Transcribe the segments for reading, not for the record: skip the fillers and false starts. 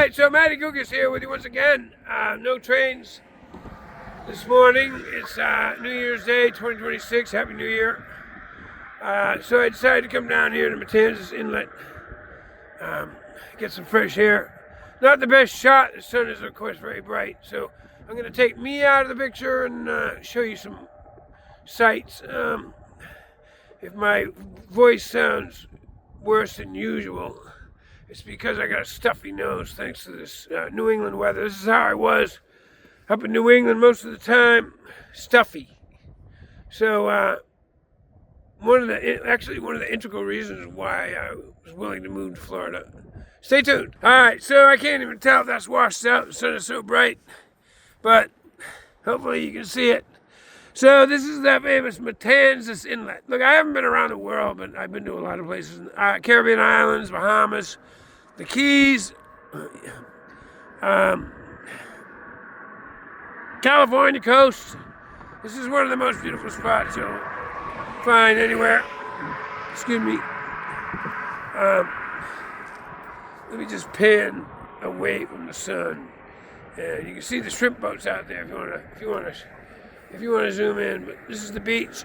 right, so Matty Gugas here with you once again. No trains this morning. It's New Year's Day 2026. Happy New Year. So I decided to come down here to Matanzas Inlet, get some fresh air. Not the best shot. The sun is, of course, very bright. So I'm going to take me out of the picture and show you some sights. If my voice sounds worse than usual, it's because I got a stuffy nose thanks to this New England weather. This is how I was up in New England most of the time, stuffy. So one of the integral reasons why I was willing to move to Florida. Stay tuned. All right, so I can't even tell if that's washed out. The sun is so bright, but hopefully you can see it. So this is that famous Matanzas Inlet. Look, I haven't been around the world, but I've been to a lot of places. Caribbean islands, Bahamas, the Keys, California coast. This is one of the most beautiful spots you'll find anywhere. Excuse me. Let me just pan away from the sun, and you can see the shrimp boats out there if you want to zoom in. But this is the beach.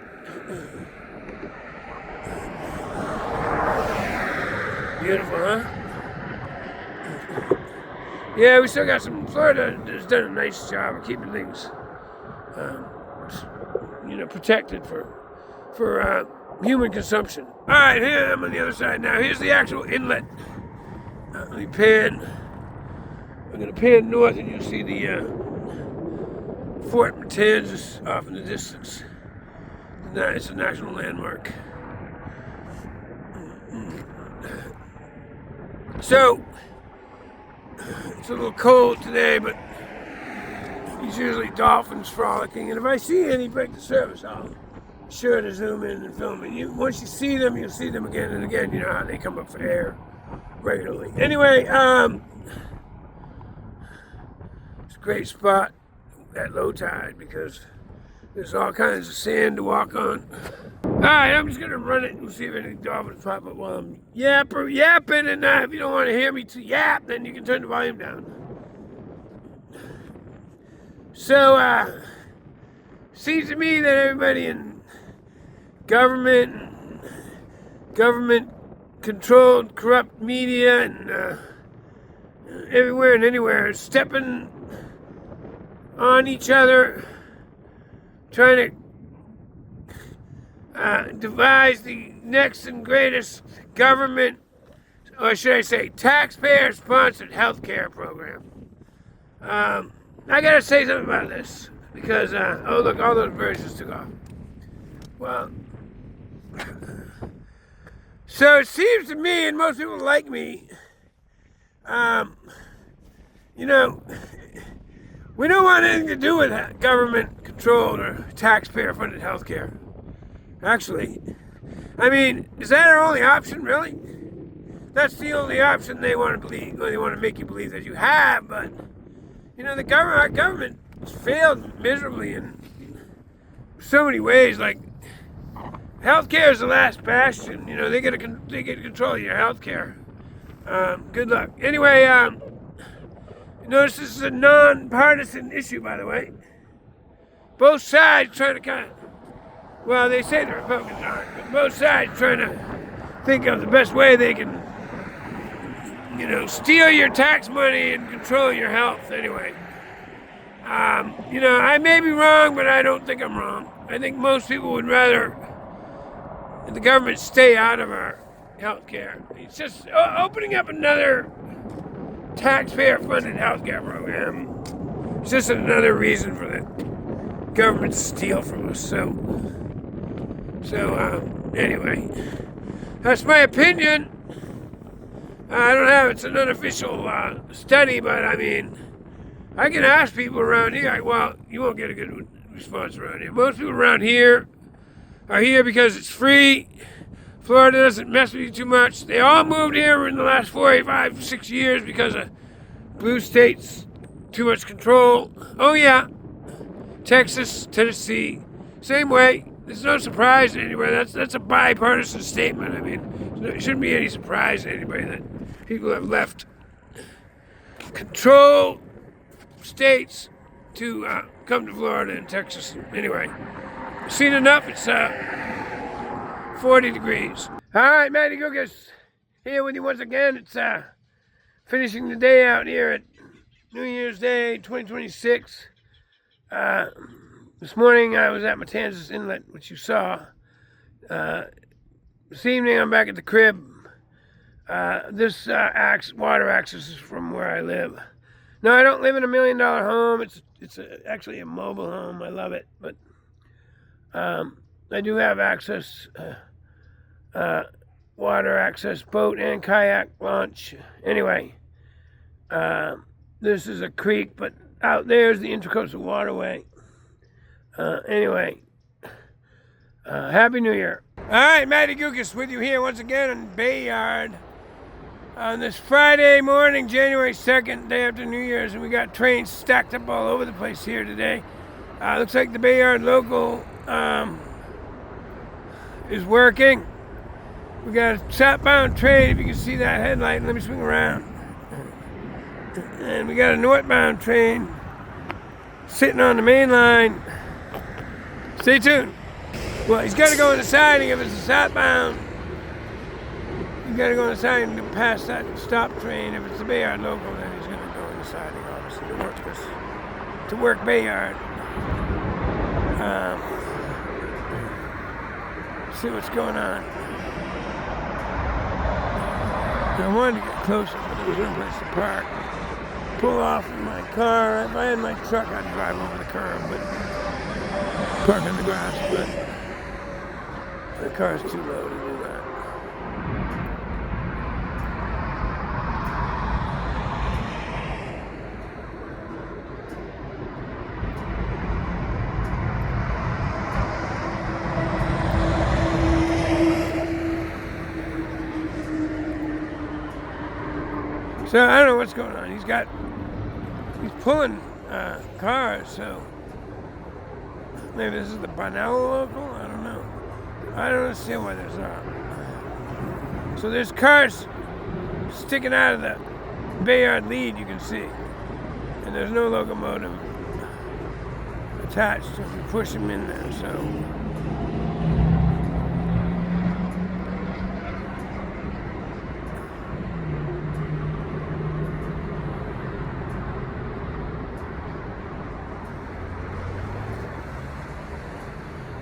Beautiful, huh? Yeah, we still got some. Florida has done a nice job of keeping things, protected for human consumption. All right, here I'm on the other side now. Here's the actual inlet. Let me pan. I'm going to pan north, and you'll see the Fort Matanzas off in the distance. It's a national landmark. So, it's a little cold today, but there's usually dolphins frolicking. And if I see any break the surface, I'll be sure to zoom in and film it. Once you see them, you'll see them again and again. You know how they come up for air regularly. Anyway, it's a great spot at low tide because there's all kinds of sand to walk on. Alright, I'm just going to run it and see if any dolphins pop up while I'm yapping. And if you don't want to hear me to yap, then you can turn the volume down. So, seems to me that everybody in government-controlled, corrupt media and everywhere and anywhere is stepping on each other, trying to devise the next and greatest government, or should I say taxpayer-sponsored healthcare program. I gotta say something about this because, oh look, all those birds just took off. Well, so it seems to me, and most people like me, we don't want anything to do with government-controlled or taxpayer-funded healthcare. Actually, I mean, is that our only option, really? That's the only option they want to believe, or they want to make you believe that you have, but, our government has failed miserably in so many ways. Like, healthcare is the last bastion. They get control of your healthcare. Good luck. Anyway, notice this is a non-partisan issue, by the way. Both sides trying to well, they say the Republicans aren't, but both sides trying to think of the best way they can, steal your tax money and control your health anyway. I may be wrong, but I don't think I'm wrong. I think most people would rather the government stay out of our health care. It's just opening up another taxpayer-funded health care program. It's just another reason for the government to steal from us. So anyway, that's my opinion. I don't have, it's an unofficial study, but I mean, I can ask people around here. Well, you won't get a good response around here. Most people around here are here because it's free. Florida doesn't mess with you too much. They all moved here in the last 4, 5, 6 years because of blue states, too much control. Oh yeah, Texas, Tennessee, same way. There's no surprise anywhere. That's a bipartisan statement. I mean, it shouldn't be any surprise to anybody that people have left control states to come to Florida and Texas. Anyway, seen enough. It's 40 degrees. All right, Matty Gugas here with you once again. It's finishing the day out here at New Year's Day 2026. This morning I was at Matanzas Inlet, which you saw. This evening I'm back at the crib. This water access is from where I live. No, I don't live in $1 million home. It's actually a mobile home. I love it, but I do have access, water access, boat and kayak launch. Anyway, this is a creek, but out there's the Intracoastal Waterway. Anyway, Happy New Year. All right, Matty Gugas with you here once again in Bayard on this Friday morning, January 2nd, day after New Year's, and we got trains stacked up all over the place here today. Looks like the Bayard local is working. We got a southbound train, if you can see that headlight. Let me swing around. And we got a northbound train sitting on the main line. Stay tuned. Well, he's got to go on the siding if it's a southbound. You got to go on the siding to pass that stop train. If it's the Bayard local, then he's going to go on the siding, obviously, to work Bayard. See what's going on. I wanted to get closer, but there was no place to park. Pull off in my car. If I had my truck, I'd drive over the curb, but park in the grass, but the car's too low to do that. So I don't know what's going on. He's pulling cars, so maybe this is the Bonello local? I don't know. I don't understand why there's not. So there's cars sticking out of the Bayard lead, you can see. And there's no locomotive attached to push them in there, so.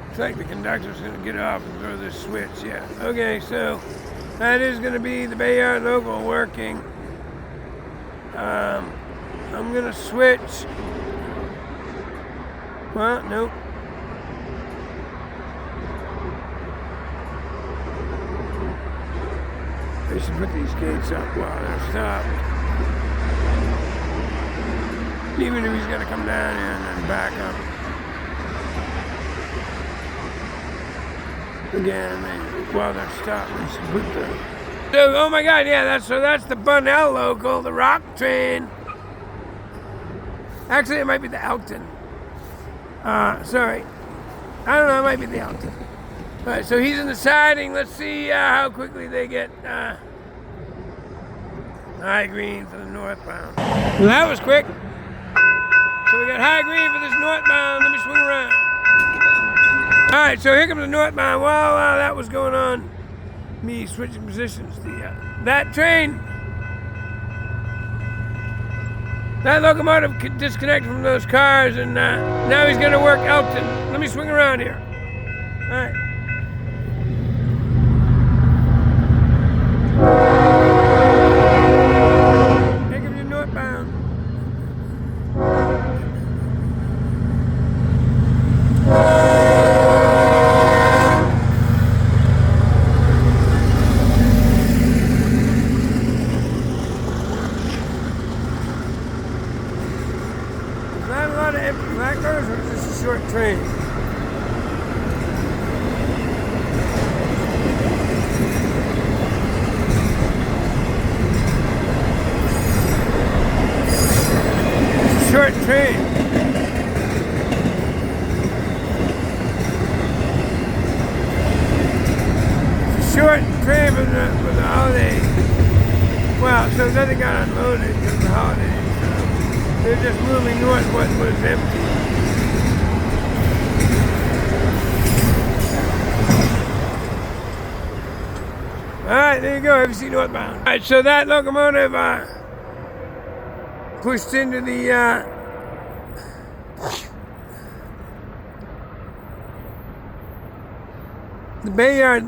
Looks like the conductor's going to get off and throw this switch, yeah. Okay, so that is going to be the Bayard local working. I'm going to switch. Well, nope. They should put these gates up while they're stopped. Even if he's going to come down here and then back up. Again, while they're stopped, they should put the... So, oh my God, yeah, that's the Bunnell local, the rock train. Actually, it might be the Elkton. Sorry. I don't know, it might be the Elkton. All right, so he's in the siding. Let's see how quickly they get high green for the northbound. Well, that was quick. So we got high green for this northbound. Let me swing around. All right, so here comes the northbound. While that was going on, me switching positions, that train, that locomotive could disconnect from those cars, and now he's going to work Elkton. Let me swing around here. All right. Here comes your northbound. Blackbirds or just a short train? It's a short train. It's a short train for the holiday. Well, so nothing got unloaded because of the holiday. They're just moving north what was empty. Alright, there you go, ABC northbound. Alright, so that locomotive pushed into the Bayard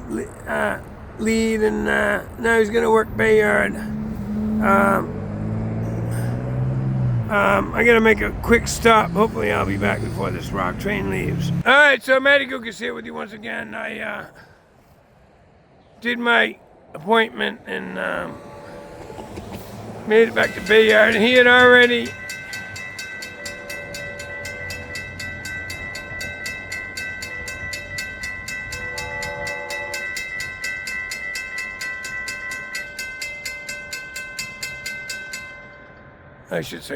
lead, and now he's going to work Bayard. I gotta make a quick stop. Hopefully I'll be back before this rock train leaves. Alright, so Matty Gook is here with you once again. I did my appointment and made it back to Bayard, and he had already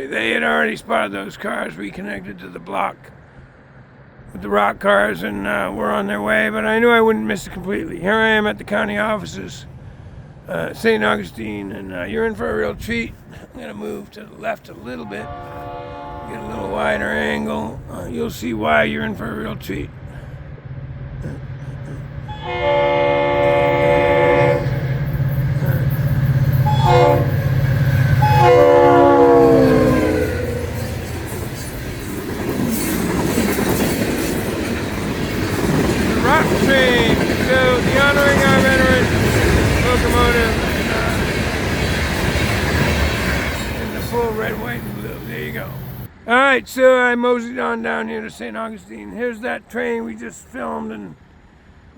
they had already spotted those cars reconnected to the block with the rock cars, and were on their way, but I knew I wouldn't miss it completely. Here I am at the county offices, St. Augustine, and you're in for a real treat. I'm gonna move to the left a little bit, get a little wider angle. You'll see why you're in for a real treat. Train. So the honoring our veterans locomotive in the full red, white, and blue. There you go. All right, so I moseyed on down here to St. Augustine. Here's that train we just filmed, and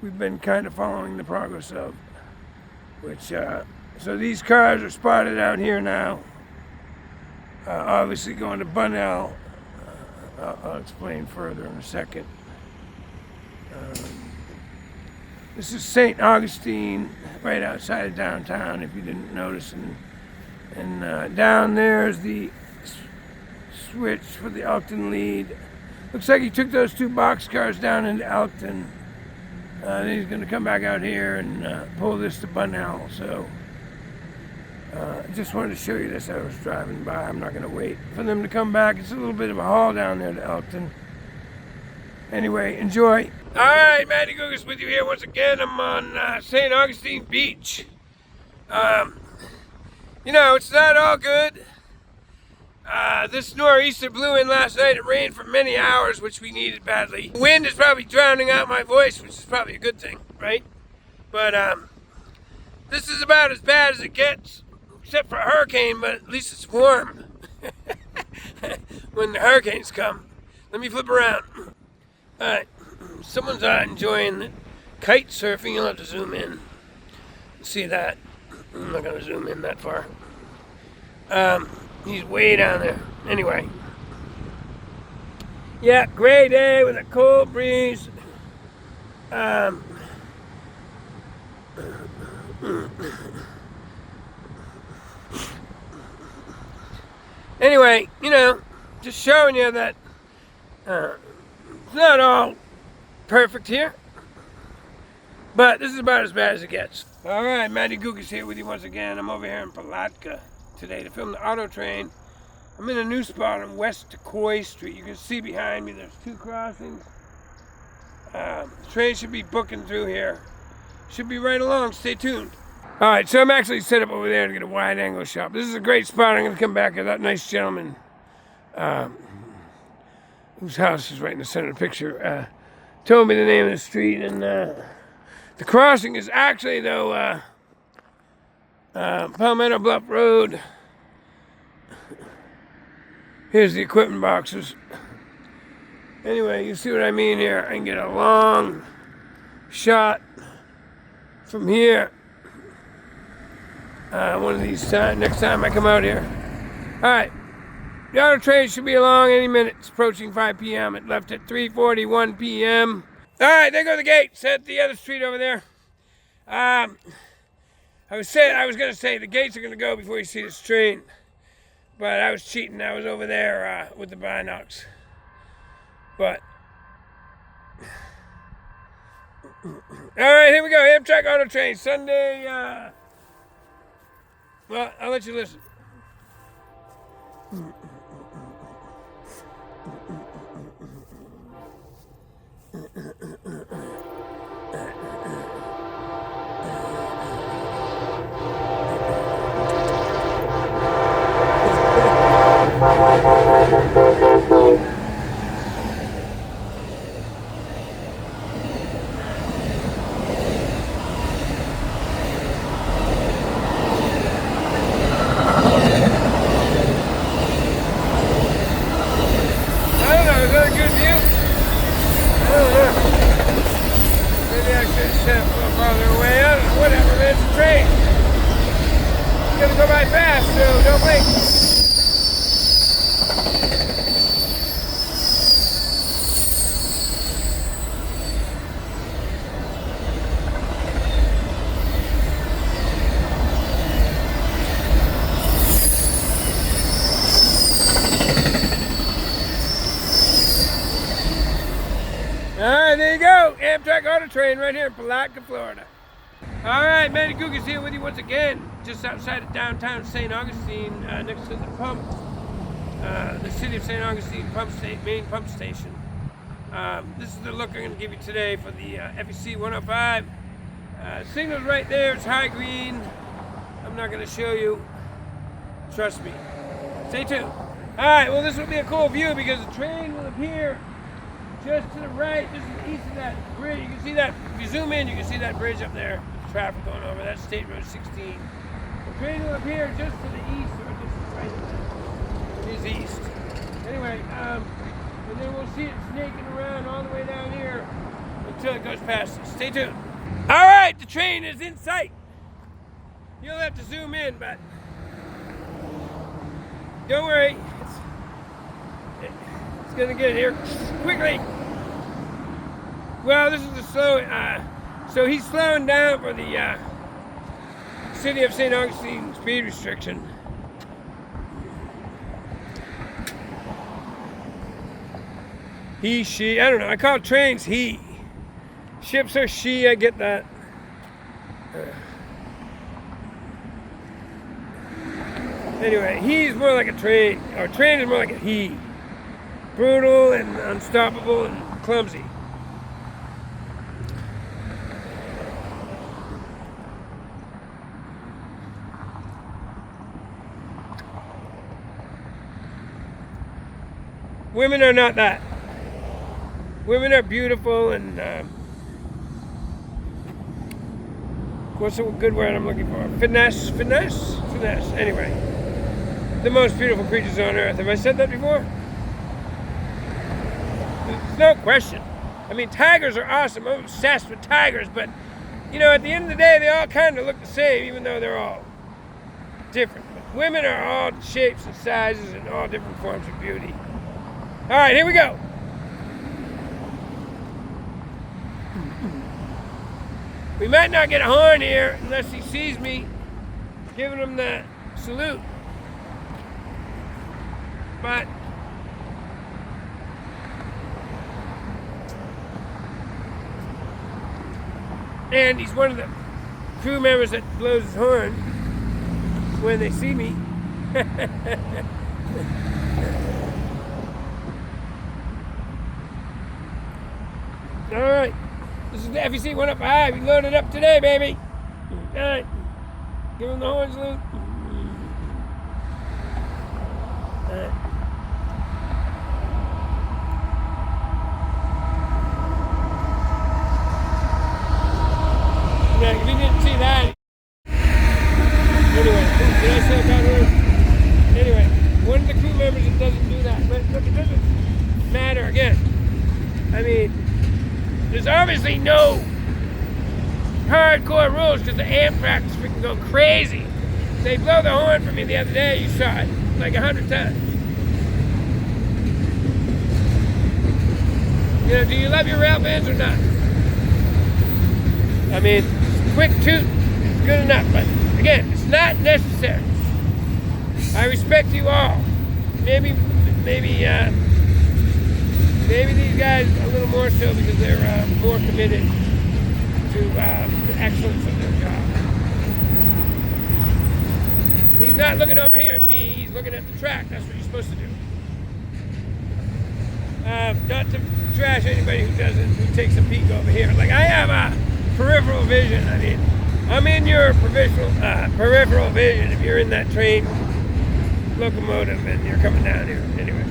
we've been kind of following the progress of. Which so these cars are spotted out here now. Obviously going to Bunnell. I'll explain further in a second. This is St. Augustine, right outside of downtown, if you didn't notice. And down there is the switch for the Elkton lead. Looks like he took those two boxcars down into Elkton. Then he's going to come back out here and pull this to Bunnell. So I just wanted to show you this. I was driving by. I'm not going to wait for them to come back. It's a little bit of a haul down there to Elkton. Anyway, enjoy. All right, Matty Gook is with you here once again. I'm on St. Augustine Beach. You know, it's not all good. This nor'easter blew in last night. It rained for many hours, which we needed badly. The wind is probably drowning out my voice, which is probably a good thing, right? But this is about as bad as it gets, except for a hurricane, but at least it's warm when the hurricanes come. Let me flip around. All right. Someone's enjoying the kite surfing. You'll have to zoom in. See that? I'm not going to zoom in that far. He's way down there. Anyway. Yeah, gray day with a cold breeze. Anyway, you know, just showing you that it's not all perfect here, but this is about as bad as it gets. All right, Matty Gook is here with you once again. I'm over here in Palatka today to film the auto train. I'm in a new spot on West Decoy Street. You can see behind me there's two crossings. The train should be booking through here. Should be right along. Stay tuned. All right, so I'm actually set up over there to get a wide angle shot. This is a great spot. I'm going to come back to that nice gentleman whose house is right in the center of the picture. Told me the name of the street, and the crossing is actually, though, Palmetto Bluff Road. Here's the equipment boxes. Anyway, you see what I mean here. I can get a long shot from here. One of these next time I come out here. All right. The auto train should be along any minute. It's approaching 5 p.m. It left at 3:41 p.m. All right, there go the gates at the other street over there. I was going to say the gates are going to go before you see this train, but I was cheating. I was over there with the binocs. But all right, here we go. Amtrak auto train Sunday. Well, I'll let you listen. Whatever, man, it's a train. It's gonna go by fast, so don't blink. Alright, there you go. Amtrak Auto Train right here in Palatka, Florida. Alright, Manny Goog's here with you once again, just outside of downtown St. Augustine, next to the pump, the city of St. Augustine main pump station. This is the look I'm going to give you today for the FEC 105. Signal's right there, it's high green. I'm not going to show you, trust me. Stay tuned. Alright, well this will be a cool view because the train will appear just to the right, just to the east of that bridge. You can see that, if you zoom in, you can see that bridge up there. Traffic going over, that's State Road 16. The train will appear just to the east, or just to the right. It is east. Anyway, and then we'll see it snaking around all the way down here until it goes past us. Stay tuned. Alright, the train is in sight. You'll have to zoom in, but don't worry. It's gonna get here quickly. Well, this is the slow, so he's slowing down for the city of St. Augustine speed restriction. He, she, I don't know, I call trains he. Ships are she, I get that. Anyway, he's more like a train, or train is more like a he. Brutal and unstoppable and clumsy. Women are not that. Women are beautiful and what's a good word I'm looking for? Finesse. Anyway, the most beautiful creatures on earth. Have I said that before? There's no question. I mean, tigers are awesome. I'm obsessed with tigers, but you know, at the end of the day, they all kind of look the same, even though they're all different. But women are all shapes and sizes and all different forms of beauty. All right, here we go. We might not get a horn here unless he sees me giving him the salute. But and he's one of the crew members that blows his horn when they see me. All right, this is the FEC 105. We loaded up today, baby. All right, give him the horn salute. All right. Yeah, if you didn't see that. Anyway, did I say about her? Anyway, one of the crew members that doesn't do that. But look, it doesn't matter again. I mean, there's obviously no hardcore rules because the Amtrak is freaking go crazy. They blow the horn for me the other day. You saw it like 100 times. You know, do you love your rail bands or not? I mean, quick toot is good enough, but again, it's not necessary. I respect you all. Maybe these guys a little more so because they're more committed to the excellence of their job. he's not looking over here at me, he's looking at the track. That's what you're supposed to do. Not to trash anybody who takes a peek over here. Like, I have a peripheral vision. I mean, I'm in your peripheral vision if you're in that train locomotive and you're coming down here. Anyway.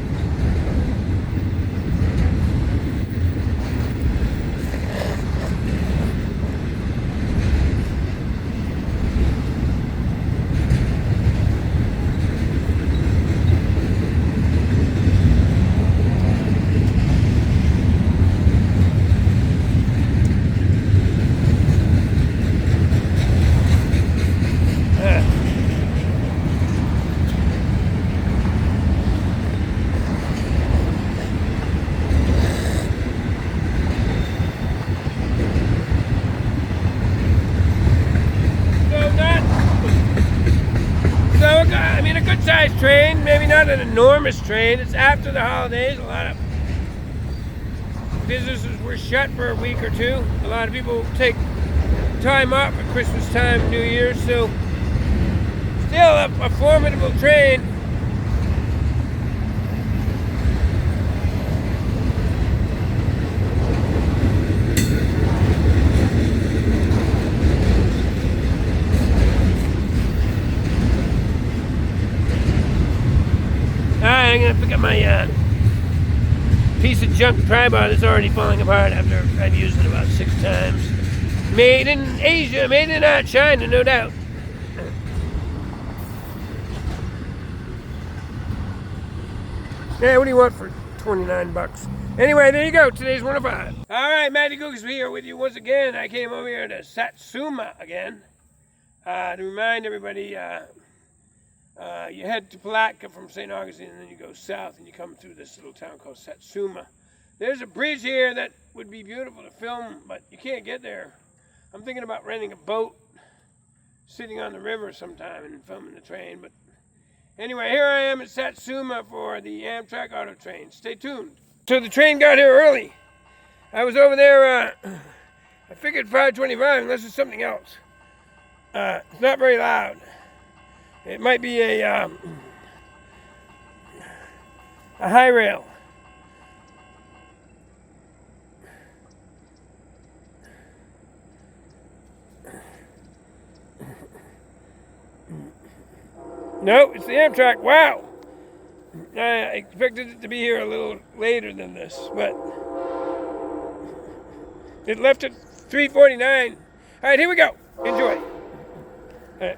Good-sized train, maybe not an enormous train. It's after the holidays. A lot of businesses were shut for a week or two. A lot of people take time off at Christmas time, New Year's, so still a formidable train. I'm gonna pick up my piece of junk tripod that's already falling apart after I've used it about 6 times. Made in Asia, made in China, no doubt. Yeah, what do you want for 29 bucks? Anyway, there you go. Today's 105. All right, Matty Gooks here with you once again. I came over here to Satsuma again to remind everybody. You head to Palatka from St. Augustine, and then you go south, and you come through this little town called Satsuma. There's a bridge here that would be beautiful to film, but you can't get there. I'm thinking about renting a boat, sitting on the river sometime and filming the train. But anyway, here I am at Satsuma for the Amtrak Auto Train. Stay tuned. So the train got here early. I was over there, I figured 5:25, unless it's something else. It's not very loud. It might be a high rail. No, it's the Amtrak. Wow. I expected it to be here a little later than this, but it left at 3:49. All right, here we go. Enjoy. All right.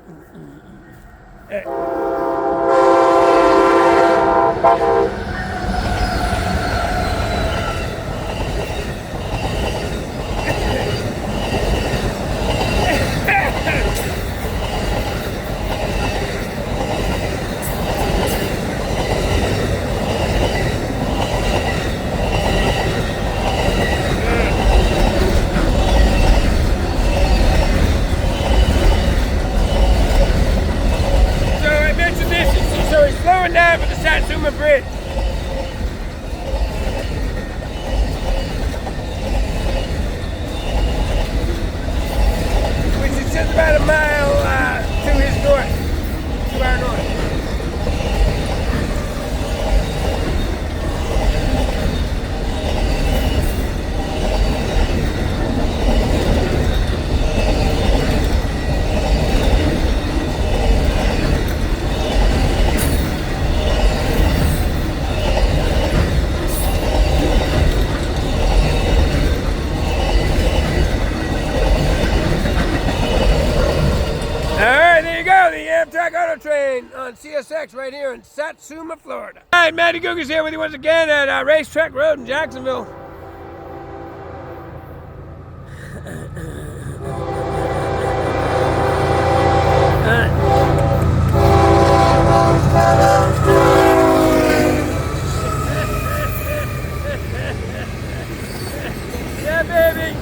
Down for the Satsuma Bridge. Which is just about a mile to his north, to our north. Amtrak Auto Train on CSX right here in Satsuma, Florida. All right, Matty Gooks here with you once again at Racetrack Road in Jacksonville. Yeah, baby.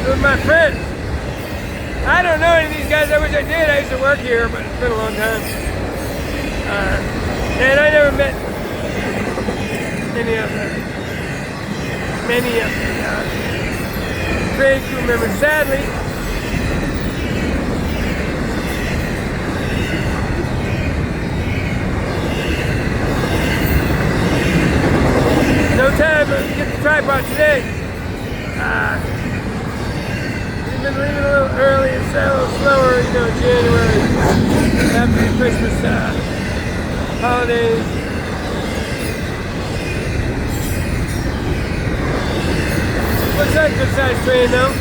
With my friends. I don't know any of these guys. I wish I did. I used to work here, but it's been a long time. And I never met many of the train crew members. Sadly, holidays. Looks like a good sized train though.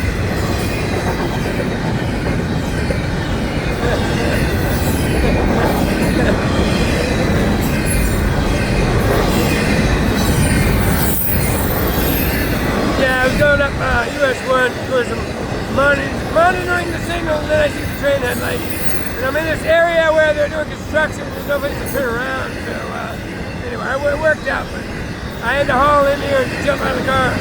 Yeah, I was going up US 1 towards the monitoring the signal, and then I see the train headlights. And I'm in this area where they're doing construction, there's no place to turn around, so anyway, it worked out, but I had to haul in here and jump out of the car.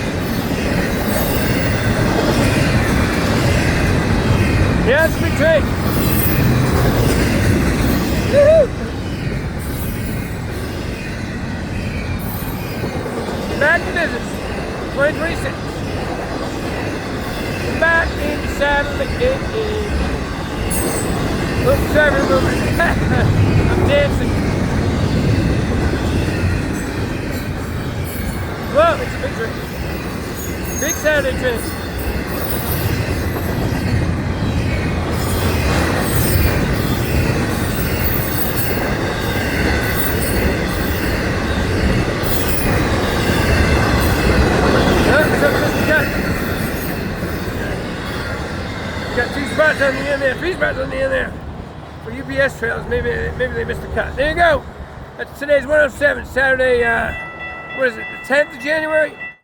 Yeah, it's a big train. Woohoo! Back to business. 2026. Back in the saddle again. Oops, sorry for the movement. I'm dancing. Whoa, it's a big train. Big Saturday train. Got 2 spots on the end there, 3 spots on the end there for UPS trails. Maybe they missed a cut. There you go. That's today's 107, Saturday, what is it, the 10th of January?